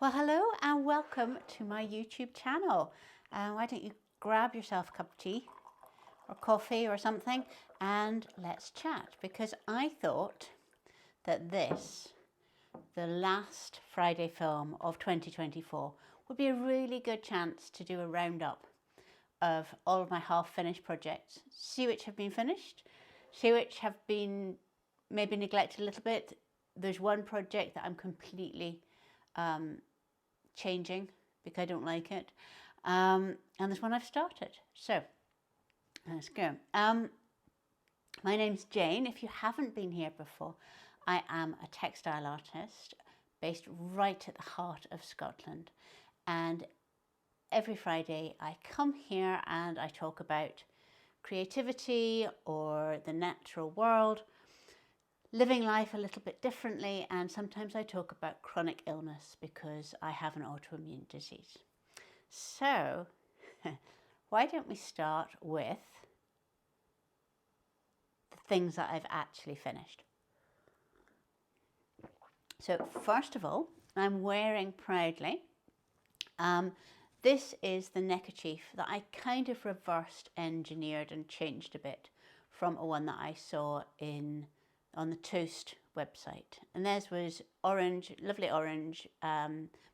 Well, hello and welcome to my YouTube channel. Why don't you grab yourself a cup of tea or coffee or something and let's chat, because I thought that this, the last Friday film of 2024, would be a really good chance to do a roundup of all of my half-finished projects, see which have been finished, see which have been maybe neglected a little bit. There's one project that I'm completely changing because I don't like it, and there's one I've started. So let's go. My name's Jane. If you haven't been here before, I am a textile artist based right at the heart of Scotland, and every Friday I come here and I talk about creativity or the natural world, living life a little bit differently, and sometimes I talk about chronic illness because I have an autoimmune disease. So why don't we start with the things that I've actually finished. So first of all, I'm wearing proudly, this is the neckerchief that I kind of reversed engineered and changed a bit from a one that I saw on the Toast website, and theirs was orange, lovely orange,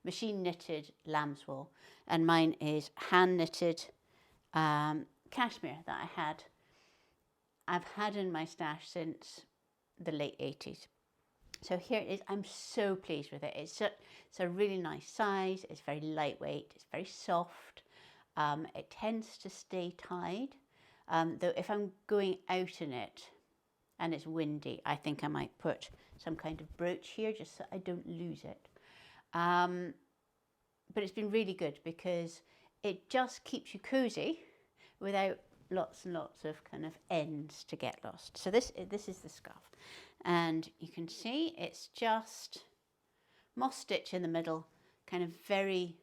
machine knitted lamb's wool, and mine is hand knitted cashmere that I've had in my stash since the late 80s. So here it is. I'm so pleased with it. It's a really nice size. It's very lightweight. It's very soft. It tends to stay tied. Though if I'm going out in it and it's windy, I think I might put some kind of brooch here just so I don't lose it. But it's been really good because it just keeps you cozy without lots and lots of kind of ends to get lost. So this is the scarf, and you can see it's just moss stitch in the middle, kind of very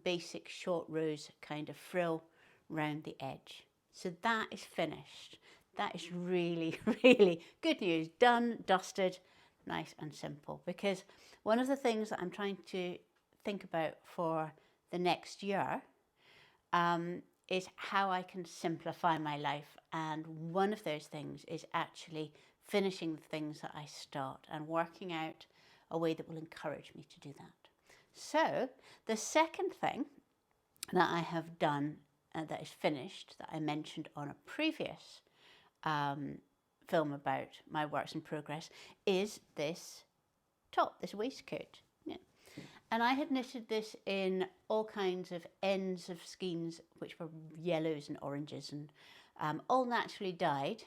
basic short rows kind of frill round the edge. So that is finished. That is really, really good news. Done, dusted, nice and simple. Because one of the things that I'm trying to think about for the next year is how I can simplify my life. And one of those things is actually finishing the things that I start and working out a way that will encourage me to do that. So the second thing that I have done that is finished, that I mentioned on a previous film about my works in progress, is this top, this waistcoat. Yeah. And I had knitted this in all kinds of ends of skeins, which were yellows and oranges and all naturally dyed,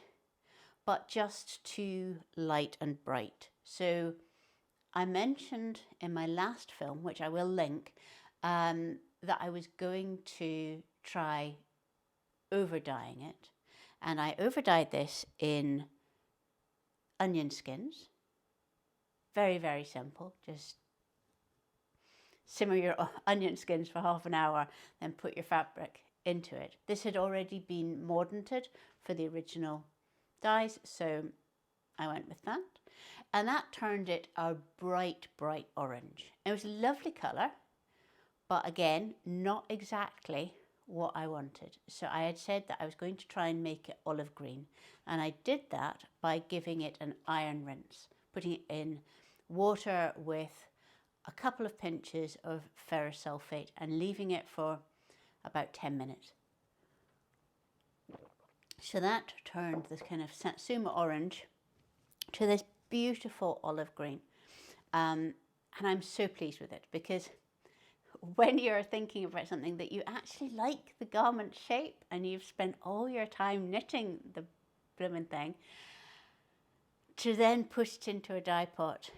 but just too light and bright. So I mentioned in my last film, which I will link, that I was going to try overdying it. And I overdyed this in onion skins. Very, very simple. Just simmer your onion skins for half an hour, then put your fabric into it. This had already been mordanted for the original dyes, so I went with that. And that turned it a bright, bright orange. It was a lovely colour, but again, not exactly what I wanted. So I had said that I was going to try and make it olive green, and I did that by giving it an iron rinse, putting it in water with a couple of pinches of ferrous sulfate and leaving it for about 10 minutes. So that turned this kind of Satsuma orange to this beautiful olive green. And I'm so pleased with it, because when you're thinking about something that you actually like the garment shape and you've spent all your time knitting the blooming thing, to then put it into a dye pot,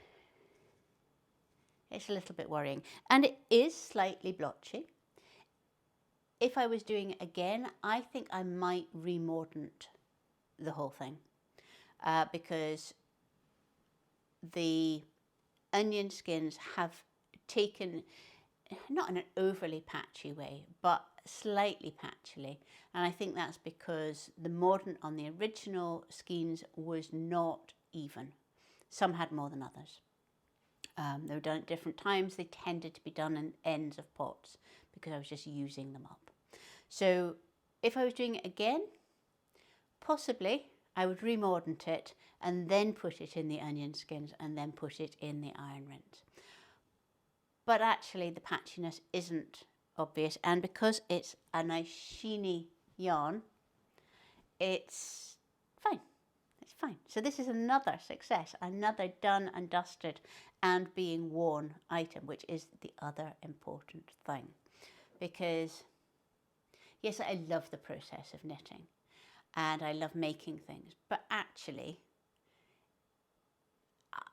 it's a little bit worrying. And it is slightly blotchy. If I was doing it again, I think I might remordant the whole thing, because the onion skins have taken, not in an overly patchy way, but slightly patchily. And I think that's because the mordant on the original skeins was not even. Some had more than others. They were done at different times. They tended to be done in ends of pots because I was just using them up. So if I was doing it again, possibly I would remordant it and then put it in the onion skins and then put it in the iron rinse. But actually the patchiness isn't obvious, and because it's a nice sheeny yarn, it's fine. It's fine. So this is another success, another done and dusted and being worn item, which is the other important thing. Because yes, I love the process of knitting and I love making things, but actually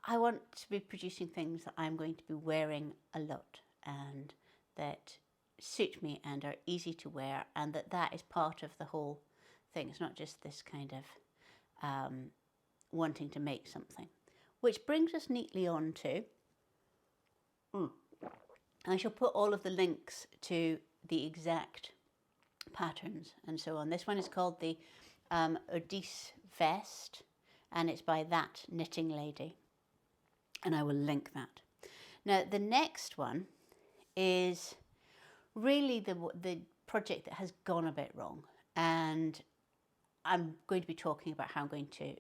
I want to be producing things that I'm going to be wearing a lot and that suit me and are easy to wear, and that is part of the whole thing. It's not just this kind of wanting to make something. Which brings us neatly on to, I shall put all of the links to the exact patterns and so on. This one is called the Overdyed vest, and it's by That Knitting Lady, and I will link that. Now the next one is really the project that has gone a bit wrong, and I'm going to be talking about how I'm going to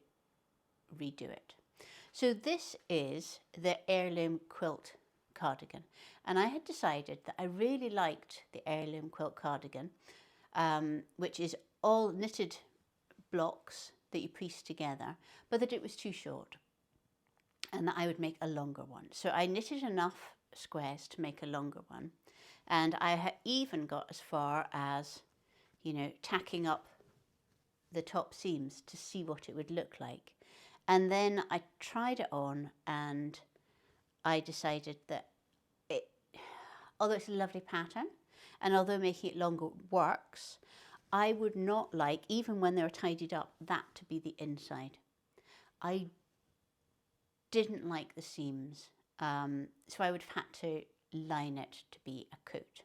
redo it. So this is the Heirloom Quilt cardigan, and I had decided that I really liked the Heirloom Quilt cardigan, which is all knitted blocks that you piece together, but that it was too short and that I would make a longer one. So I knitted enough squares to make a longer one, and I even got as far as, you know, tacking up the top seams to see what it would look like. And then I tried it on and I decided that although it's a lovely pattern and although making it longer works, I would not like, even when they were tidied up, that to be the inside. I didn't like the seams, so I would have had to line it to be a coat.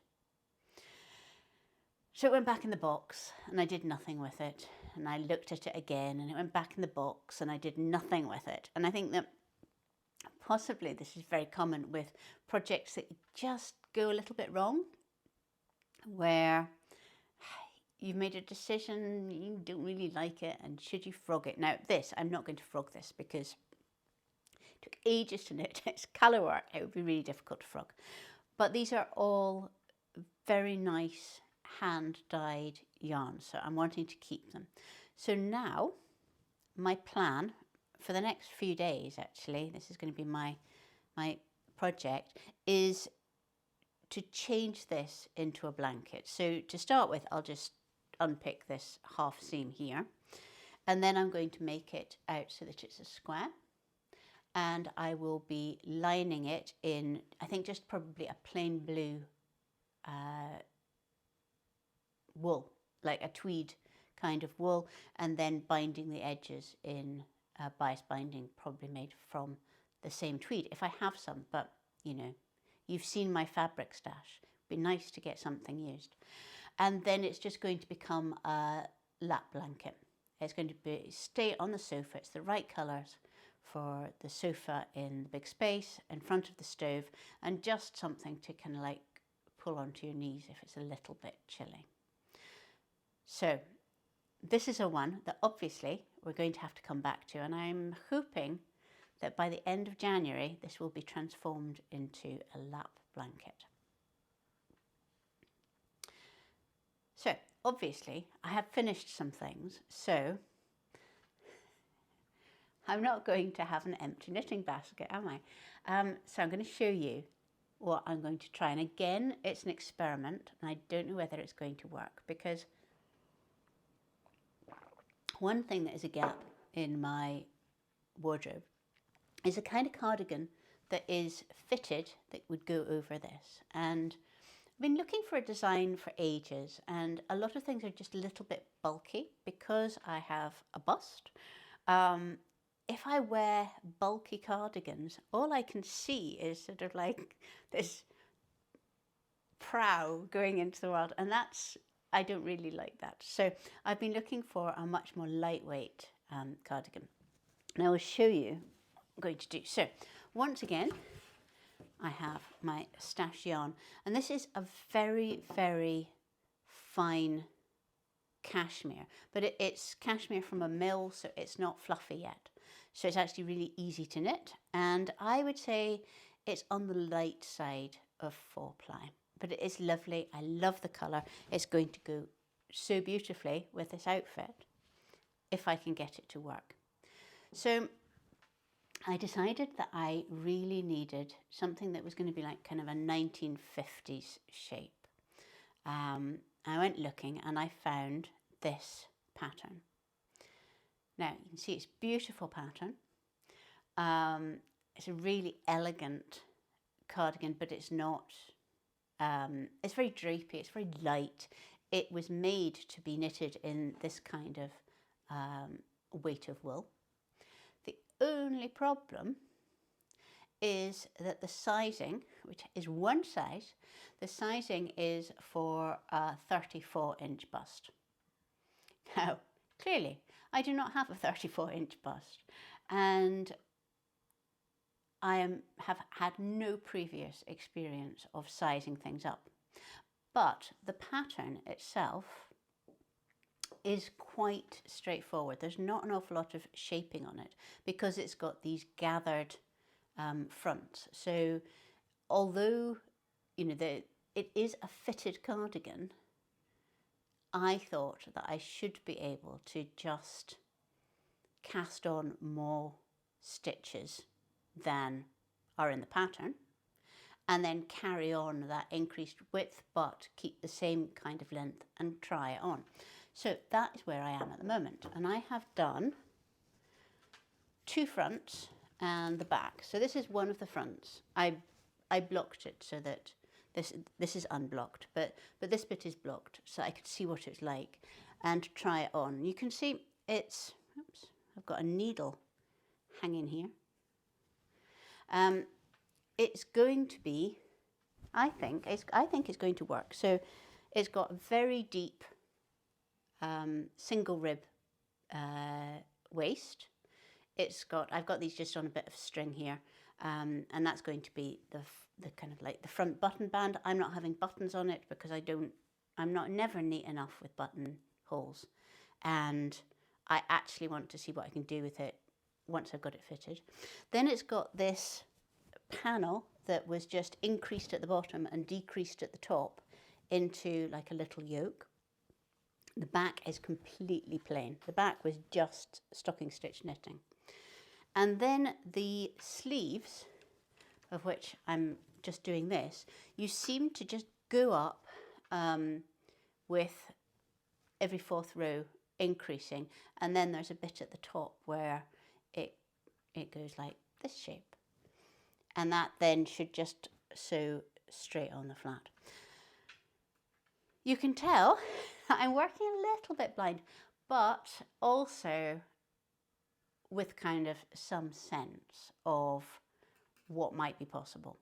So it went back in the box and I did nothing with it, and I looked at it again and it went back in the box and I did nothing with it. And I think that possibly this is very common with projects that just go a little bit wrong, where you've made a decision, you don't really like it, and should you frog it? Now this, I'm not going to frog this because it took ages to knit. It's colour work, it would be really difficult to frog. But these are all very nice hand-dyed yarns, so I'm wanting to keep them. So now my plan for the next few days, actually, this is going to be my project, is to change this into a blanket. So to start with, I'll just unpick this half seam here, and then I'm going to make it out so that it's a square, and I will be lining it in, I think, just probably a plain blue wool, like a tweed kind of wool, and then binding the edges in bias binding, probably made from the same tweed if I have some. But you know, you've seen my fabric stash, it'd be nice to get something used. And then it's just going to become a lap blanket. It's going to stay on the sofa. It's the right colours for the sofa in the big space in front of the stove, and just something to kind of like pull onto your knees if it's a little bit chilly. So this is a one that obviously we're going to have to come back to, and I'm hoping that by the end of January this will be transformed into a lap blanket. So obviously I have finished some things, so I'm not going to have an empty knitting basket, am I? So I'm going to show you what I'm going to try, and again it's an experiment and I don't know whether it's going to work, because one thing that is a gap in my wardrobe is a kind of cardigan that is fitted that would go over this, and I've been looking for a design for ages, and a lot of things are just a little bit bulky because I have a bust. If I wear bulky cardigans, all I can see is sort of like this prow going into the world, and I don't really like that. So I've been looking for a much more lightweight cardigan, and I will show you what I'm going to do. So once again, I have my stash yarn, and this is a very, very fine cashmere, but it's cashmere from a mill, so it's not fluffy yet. So it's actually really easy to knit, and I would say it's on the light side of 4-ply, but it is lovely. I love the colour. It's going to go so beautifully with this outfit if I can get it to work. So I decided that I really needed something that was going to be like kind of a 1950s shape. I went looking and I found this pattern. Now you can see it's a beautiful pattern. It's a really elegant cardigan, but it's not, it's very drapey, it's very light. It was made to be knitted in this kind of weight of wool. The only problem is that the sizing, which is one size, the sizing is for a 34-inch bust. Now, clearly, I do not have a 34-inch bust, and I have had no previous experience of sizing things up. But the pattern itself is quite straightforward. There's not an awful lot of shaping on it because it's got these gathered fronts. So although, you know, it is a fitted cardigan, I thought that I should be able to just cast on more stitches than are in the pattern and then carry on that increased width but keep the same kind of length and try it on. So that is where I am at the moment, and I have done 2 fronts and the back. So this is one of the fronts. I blocked it so that this is unblocked, but this bit is blocked so I could see what it's like and try it on. You can see it's, oops, I've got a needle hanging here. It's going to be, I think it's going to work. So it's got a very deep single rib waist. I've got these just on a bit of string here, and that's going to be the kind of like the front button band. I'm not having buttons on it because I'm never neat enough with button holes, and I actually want to see what I can do with it once I've got it fitted. Then it's got this panel that was just increased at the bottom and decreased at the top into like a little yoke. The back is completely plain. The back was just stocking stitch knitting. And then the sleeves, of which I'm just doing this, you seem to just go up with every 4th row increasing, and then there's a bit at the top where it goes like this shape. And that then should just sew straight on the flat. You can tell I'm working a little bit blind, but also with kind of some sense of what might be possible.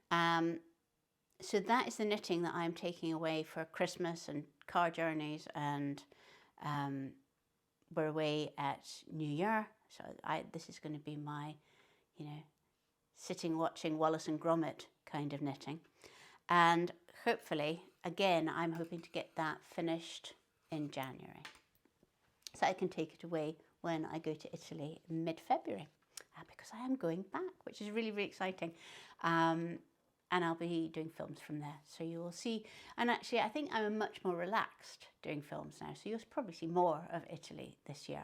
So that is the knitting that I'm taking away for Christmas and car journeys, and we're away at New Year. So this is going to be my, you know, sitting watching Wallace and Gromit kind of knitting. And hopefully, again, I'm hoping to get that finished in January, so I can take it away when I go to Italy mid-February, because I am going back, which is really, really exciting. And I'll be doing films from there, so you will see. And actually, I think I'm much more relaxed doing films now, so you'll probably see more of Italy this year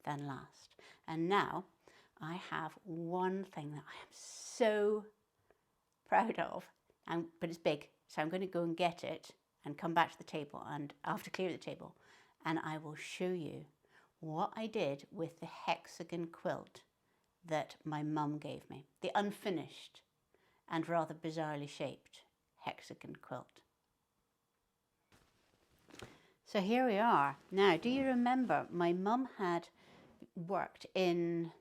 than last. And now I have one thing that I am so proud of, but it's big, so I'm going to go and get it and come back to the table, and I'll have to clear the table, and I will show you what I did with the Hexagon quilt that my mum gave me, the unfinished and rather bizarrely shaped Hexagon quilt. So here we are. Now, do you remember my mum had worked in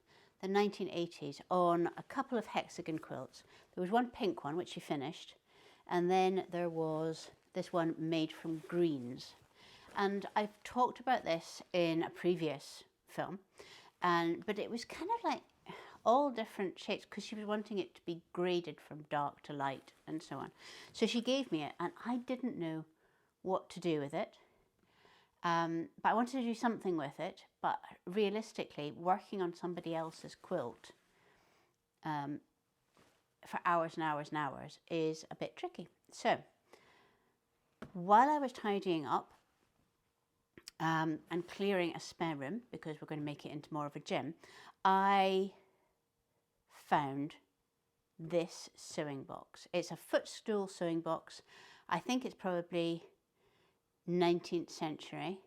the 1980s on a couple of Hexagon quilts? There was one pink one, which she finished, and then there was this one made from greens. And I've talked about this in a previous film, but it was kind of like all different shades, because she was wanting it to be graded from dark to light and so on. So she gave me it, and I didn't know what to do with it. But I wanted to do something with it, but realistically, working on somebody else's quilt for hours and hours and hours is a bit tricky. So while I was tidying up and clearing a spare room, because we're going to make it into more of a gym, I found this sewing box. It's a footstool sewing box. I think it's probably 19th century.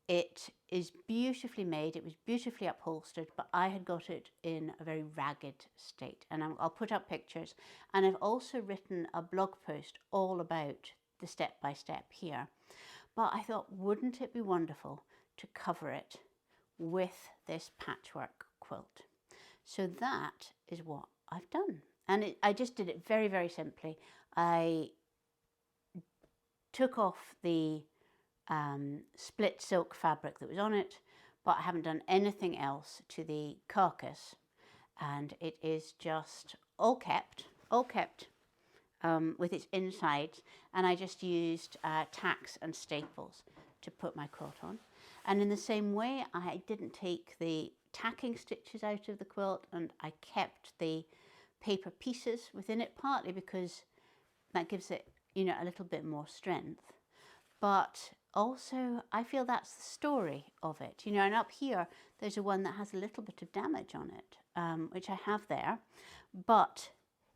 It is beautifully made, it was beautifully upholstered, but I had got it in a very ragged state, and I'll put up pictures. And I've also written a blog post all about the step-by-step here. But I thought, wouldn't it be wonderful to cover it with this patchwork quilt? So that is what I've done. And I just did it very, very simply. I took off the split silk fabric that was on it, but I haven't done anything else to the carcass, and it is just all kept with its insides, and I just used tacks and staples to put my quilt on. And in the same way, I didn't take the tacking stitches out of the quilt, and I kept the paper pieces within it, partly because that gives it, you know, a little bit more strength. But also, I feel that's the story of it, you know. And up here, there's a one that has a little bit of damage on it, which I have there. But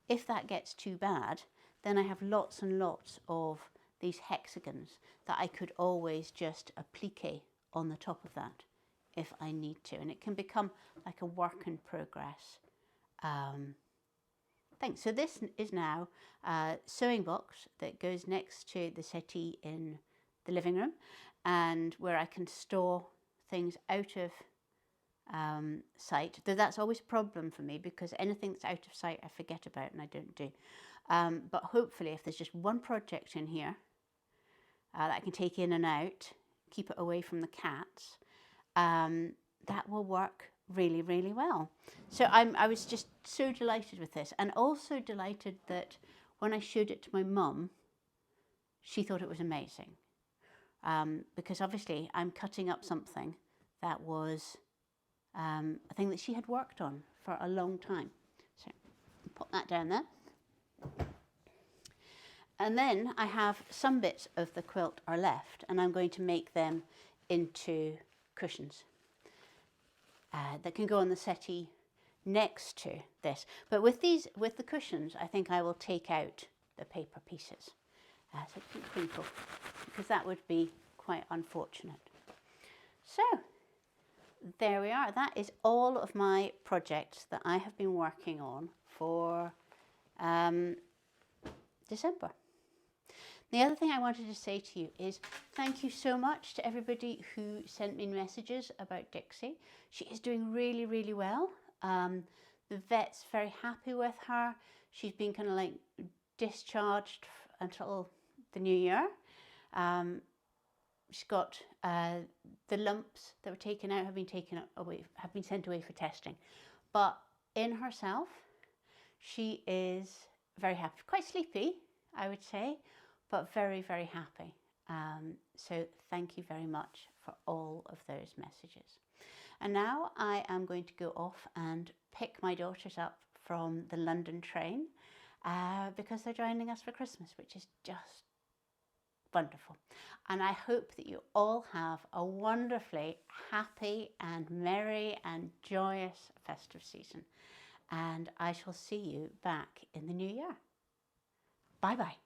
if that gets too bad, then I have lots and lots of these hexagons that I could always just applique on the top of that if I need to. And it can become like a work in progress thing. So this is now a sewing box that goes next to the settee in the living room, and where I can store things out of sight. Though that's always a problem for me, because anything that's out of sight I forget about and I don't do. But hopefully, if there's just one project in here that I can take in and out, keep it away from the cats, that will work really, really well. So I was just so delighted with this, and also delighted that when I showed it to my mum, she thought it was amazing. Because obviously I'm cutting up something that was a thing that she had worked on for a long time. So pop that down there. And then I have some bits of the quilt are left, and I'm going to make them into cushions that can go on the settee next to this. But with the cushions, I think I will take out the paper pieces. So keep twinkle, because that would be quite unfortunate. So there we are. That is all of my projects that I have been working on for December. The other thing I wanted to say to you is thank you so much to everybody who sent me messages about Dixie. She is doing really, really well. The vet's very happy with her. She's been kind of like discharged until the new year. She's got the lumps that were taken out have been sent away for testing. But in herself, she is very happy. Quite sleepy, I would say, but very, very happy. So thank you very much for all of those messages. And now I am going to go off and pick my daughters up from the London train because they're joining us for Christmas, which is just wonderful. And I hope that you all have a wonderfully happy and merry and joyous festive season. And I shall see you back in the new year. Bye bye.